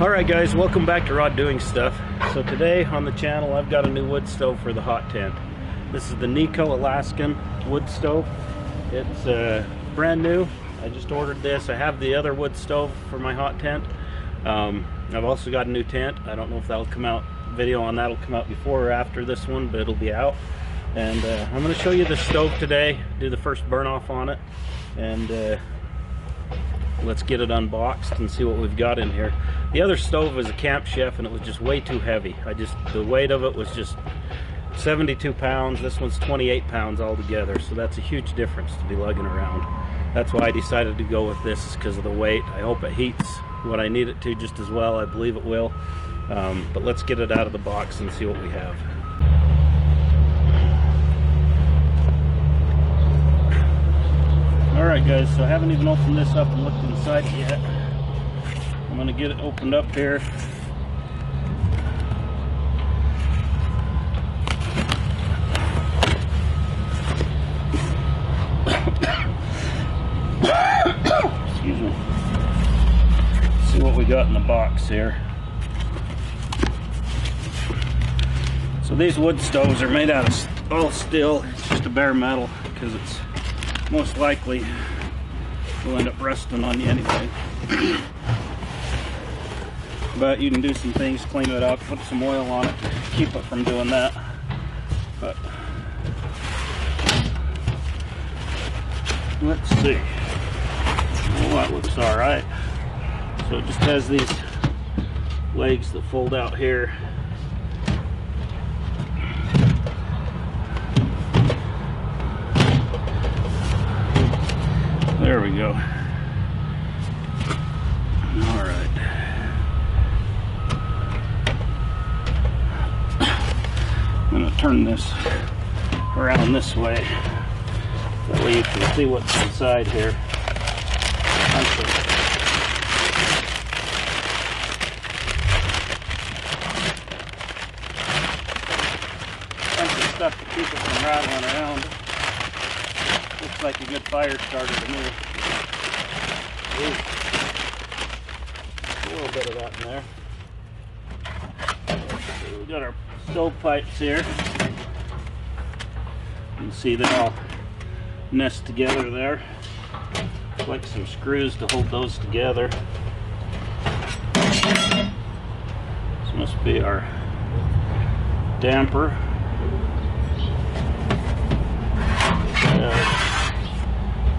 Alright guys, welcome back to Raw Doing Stuff. So today on the channel I've got a new wood stove for the hot tent. This is the Kni-Co Alaskan wood stove. It's brand new. I just ordered this. I have the other wood stove for my hot tent. I've also got a new tent. I don't know if that'll come out, video on that'll come out before or after this one, but it'll be out. And I'm going to show you the stove today, do the first burn off on it, and let's get it unboxed and see what we've got in here. The other stove was a Camp Chef and it was just way too heavy. The weight of it was just 72 pounds. This one's 28 pounds altogether, so that's a huge difference to be lugging around. That's why I decided to go with this, is because of the weight. I hope it heats what I need it to just as well. I believe it will. But let's get it out of the box and see what we have. Alright guys, so I haven't even opened this up and looked inside it yet. I'm going to get it opened up here. Excuse me. See what we got in the box here. So these wood stoves are made out of all steel. It's just a bare metal because it's most likely will end up rusting on you anyway. But you can do some things, clean it up, put some oil on it, keep it from doing that. But let's see. Well, that looks alright. So it just has these legs that fold out here. There we go. All right. I'm going to turn this around this way. That way you can see what's inside here. Bunch of stuff to keep it from rattling around. Looks like a good fire starter to me. Ooh. A little bit of that in there. So we've got our stove pipes here. You can see they all nest together there. Looks like some screws to hold those together. This must be our damper.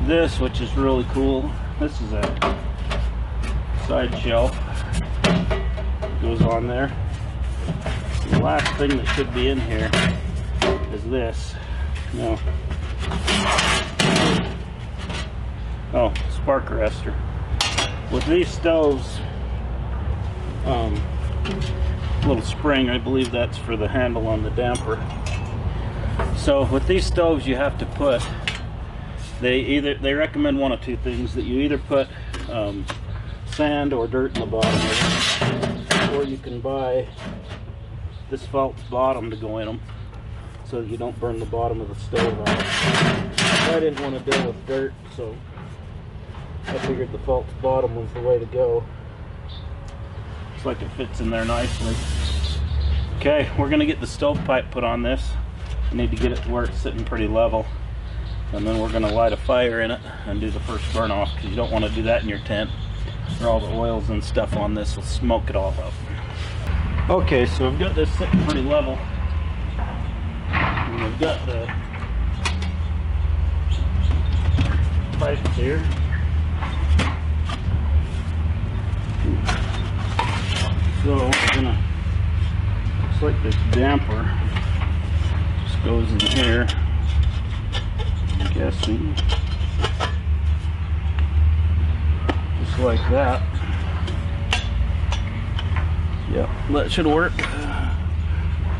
This, which is really cool, this is a side shelf. Goes on there. The last thing that should be in here is this. No. Oh, spark arrestor. With these stoves, little spring, I believe that's for the handle on the damper. So with these stoves you have to put, they recommend one of two things, that you either put sand or dirt in the bottom of it, or you can buy this false bottom to go in them so that you don't burn the bottom of the stove out. I didn't want to deal with dirt, so I figured the false bottom was the way to go. Looks like it fits in there nicely. Okay, we're going to get the stovepipe put on this. I need to get it to where it's sitting pretty level. And then we're going to light a fire in it and do the first burn off, because you don't want to do that in your tent, or all the oils and stuff on this will smoke it all up. Okay, so we've got this sitting pretty level. And we've got the pipes here. So we're gonna, looks like this damper just goes in here. I'm guessing. Just like that. Yep, that should work.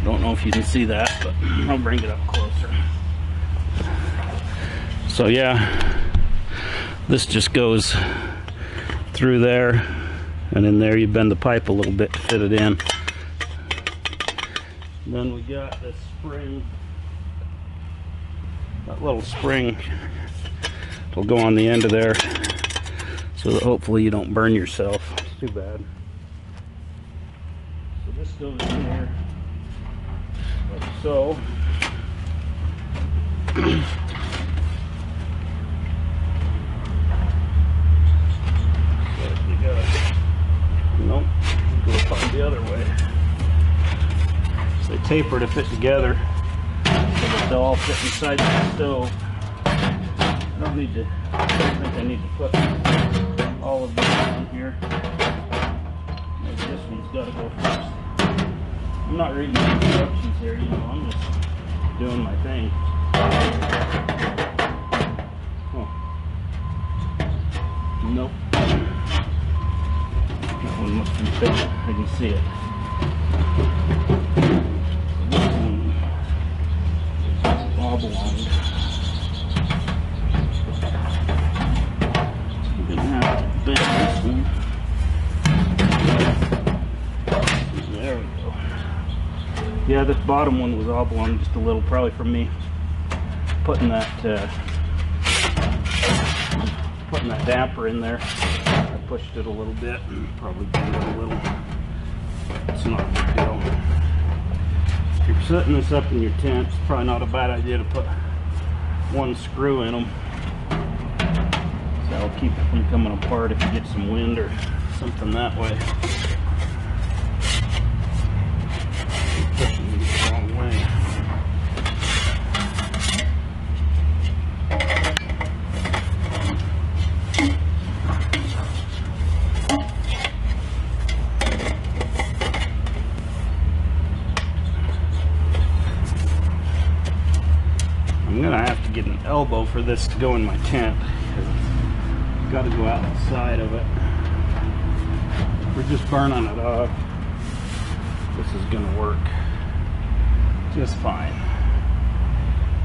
Don't know if you can see that, but I'll bring it up closer. So yeah, this just goes through there, and in there you bend the pipe a little bit to fit it in. And then we got this spring, that little spring will go on the end of there so that hopefully you don't burn yourself. It's too bad. So this goes in here like so. Nope, go up the other way. So they taper to fit together so that they'll all fit inside the stove. I don't think I need to put all of them on here. Maybe this one's got to go first. I'm not reading the instructions here, you know, I'm just doing my thing. Oh. Nope. That one must be fit. I can see it. This one is oblong. I'm gonna have to bend this one. There we go. Yeah, this bottom one was oblong just a little, probably from me putting that damper in there. I pushed it a little bit, probably bent it a little. It's not a big deal. If you're setting this up in your tent, it's probably not a bad idea to put one screw in them. So that'll keep it from coming apart if you get some wind or something that way. Pushing it the wrong way. I'm gonna have to get an elbow for this to go in my tent because it's got to go outside of it. We're just burning it off. This is gonna work just fine.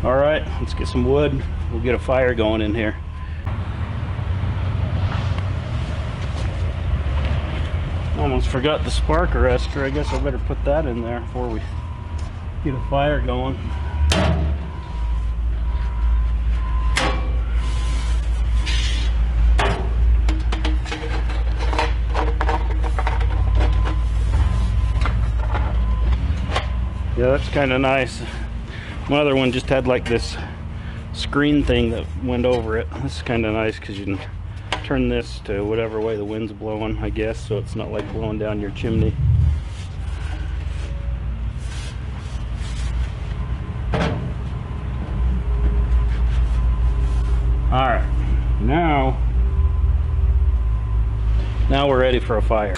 All right, let's get some wood. We'll get a fire going in here. Almost forgot the spark arrestor. I guess I better put that in there before we get a fire going. Yeah, that's kind of nice. My other one just had like this screen thing that went over it. This is kind of nice because you can turn this to whatever way the wind's blowing, I guess, so it's not like blowing down your chimney. All right, now we're ready for a fire.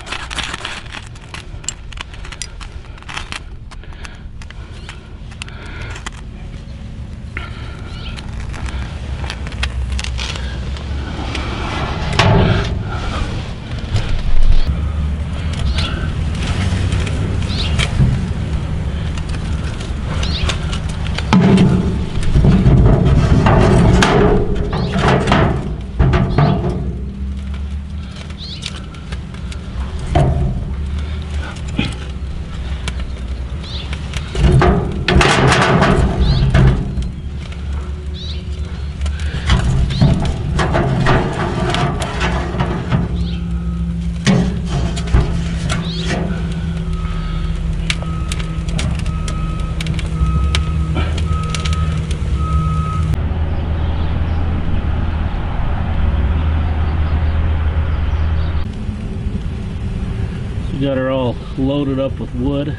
We got her all loaded up with wood.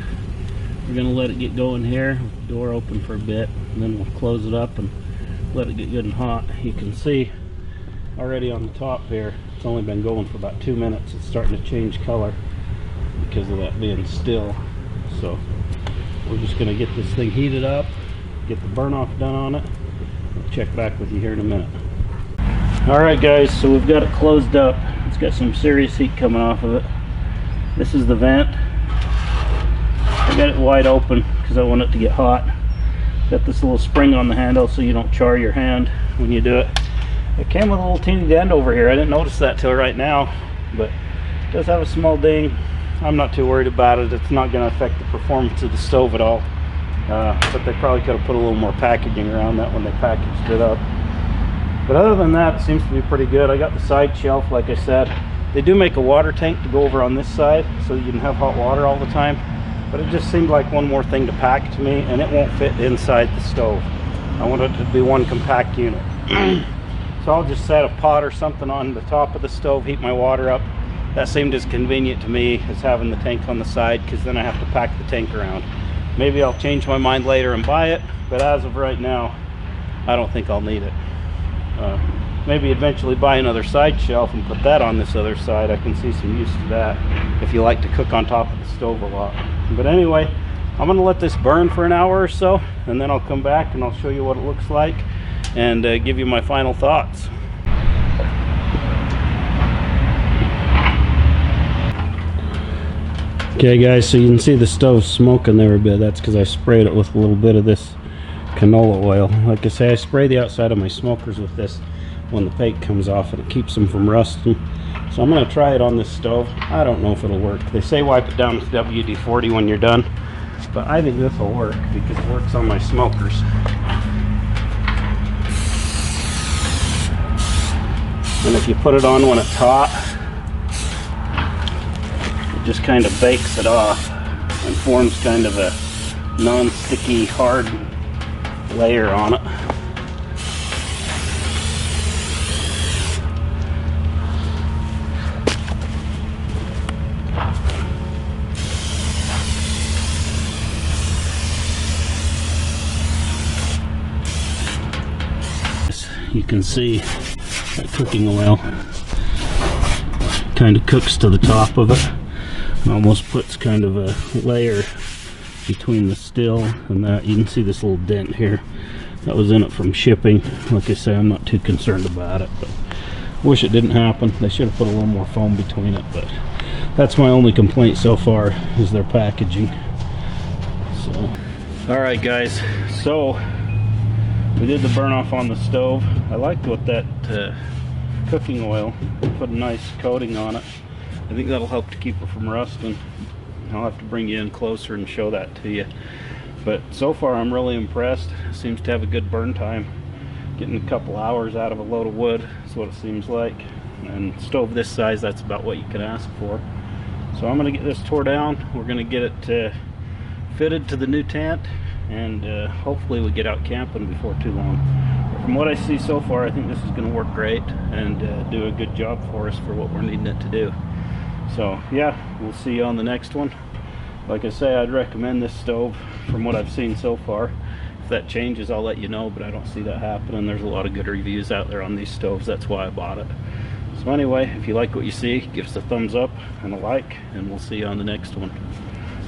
We're gonna let it get going here. Door open for a bit, and then we'll close it up and let it get good and hot. You can see already on the top here, it's only been going for about 2 minutes. It's starting to change color because of that being still. So we're just gonna get this thing heated up, get the burn off done on it. I'll check back with you here in a minute. All right guys, so we've got it closed up. It's got some serious heat coming off of it. This is the vent. I got it wide open because I want it to get hot. Got this little spring on the handle so you don't char your hand when you do it. It came with a little teeny dent over here. I didn't notice that till right now, but it does have a small ding. I'm not too worried about it. It's not going to affect the performance of the stove at all. But they probably could have put a little more packaging around that when they packaged it up. But other than that, it seems to be pretty good. I got the side shelf, like I said. They do make a water tank to go over on this side so you can have hot water all the time. but it just seemed like one more thing to pack to me, and it won't fit inside the stove. I want it to be one compact unit. So I'll just set a pot or something on the top of the stove, heat my water up. That seemed as convenient to me as having the tank on the side, because then I have to pack the tank around. Maybe I'll change my mind later and buy it, but as of right now, I don't think I'll need it. Maybe eventually buy another side shelf and put that on this other side. I can see some use to that if you like to cook on top of the stove a lot. But anyway, I'm gonna let this burn for an hour or so, and then I'll come back and I'll show you what it looks like and give you my final thoughts. Okay guys, so you can see the stove smoking there a bit. That's because I sprayed it with a little bit of this canola oil. Like I say, I spray the outside of my smokers with this when the paint comes off, and it keeps them from rusting. So I'm going to try it on this stove. I don't know if it'll work. They say wipe it down with WD-40 when you're done, but I think this will work because it works on my smokers. And if you put it on when it's hot, it just kind of bakes it off and forms kind of a non-sticky hard layer on it. You can see that cooking oil kind of cooks to the top of it and almost puts kind of a layer between the still and that. You can see this little dent here that was in it from shipping. Like I say, I'm not too concerned about it, but wish it didn't happen. They should have put a little more foam between it, but that's my only complaint so far, is their packaging. So alright guys, so we did the burn off on the stove. I liked what that cooking oil put a nice coating on it. I think that'll help to keep it from rusting. I'll have to bring you in closer and show that to you. But so far I'm really impressed. It seems to have a good burn time. Getting a couple hours out of a load of wood is what it seems like. And stove this size, that's about what you can ask for. So I'm going to get this tore down. We're going to get it fitted to the new tent, and hopefully we get out camping before too long. But from what I see so far, I think this is going to work great and do a good job for us for what we're needing it to do. So yeah, we'll see you on the next one. Like I say, I'd recommend this stove from what I've seen so far. If that changes, I'll let you know, but I don't see that happening. There's a lot of good reviews out there on these stoves. That's why I bought it. So anyway, if you like what you see, give us a thumbs up and a like, and we'll see you on the next one.